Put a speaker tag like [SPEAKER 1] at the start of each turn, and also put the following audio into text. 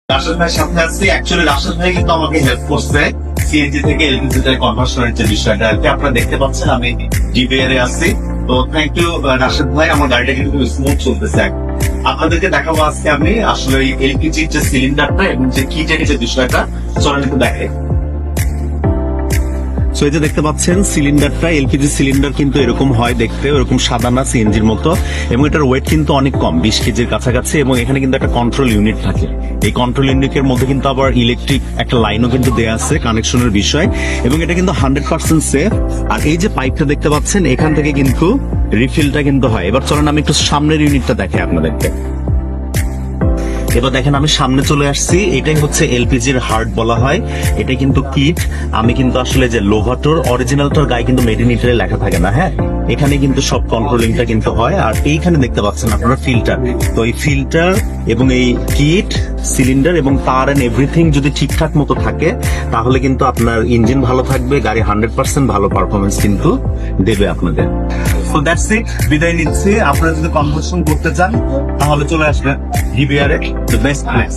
[SPEAKER 1] রাশেদ ভাইয়ের সাথে আছি। অ্যাকচুয়ালি রাশেদ ভাই কিন্তু আমাকে হেল্প করছে সিএনজি থেকে এলপিজি তে কনভার্সনের যে বিষয়টা আর কি। আপনারা দেখতে পাচ্ছেন আমি ডিবিআর এ আছি। তো থ্যাংক ইউ রাশেদ ভাই, আমার গাড়িটা কিন্তু স্মুথ চলতেছে। আপনাদেরকে দেখাবো আজকে আমি আসলে এলপিজির যে সিলিন্ডারটা এবং যে কিটের যে বিষয়টা, চলেন একটু দেখে। সো এই যে দেখতে পাচ্ছেন সিলিন্ডারটা, এলপিজি সিলিন্ডার কিন্তু এরকম হয় দেখতে, এরকম সাদা না সিএনজির মতো, এবং এটার ওয়েট কিন্তু অনেক কম, 20 কেজির কাছাকাছি। এবং এখানে কিন্তু একটা কন্ট্রোল ইউনিট থাকে। এই কন্ট্রোল ইউনিটের মধ্যে কিন্তু আবার ইলেকট্রিক একটা লাইনও কিন্তু দেয়া আছে কানেকশনের বিষয়, এবং এটা কিন্তু 100% সেফ। আর এই যে পাইপটা দেখতে পাচ্ছেন, এখান থেকে কিন্তু রিফিলটা কিন্তু হয়। এবার চলেন আমি একটু সামনের ইউনিটটা দেখে আপনাদেরকে। এবার দেখেন আমি সামনে চলে আসছি, এটাই হচ্ছে এলপিজির হার্ট বলা হয়। এটা কিন্তু কিট। আমি কিন্তু আসলে যে লোভাটোর অরিজিনালটার গায়ে কিন্তু মেড ইন ইটালি লেখা থাকে না, হ্যাঁ, এখানে কিন্তু সব কন্ট্রোলিংটা কিন্তু হয়। আর এইখানে দেখতে পাচ্ছেন আপনারা ফিল্টার। তো এই ফিল্টার এবং এই কিট, সিলিন্ডার এবং তার এন্ড এভরিথিং যদি ঠিকঠাক মতো থাকে, তাহলে কিন্তু আপনার ইঞ্জিন ভালো থাকবে, গাড়ি 100% ভালো পারফরমেন্স কিন্তু দেবে আপনাদের। সো দ্যাটস ইট, বিদায় নিচ্ছি। আপনারা যদি কনভার্সন করতে চান তাহলে চলে আসবেন DVR A, the best place.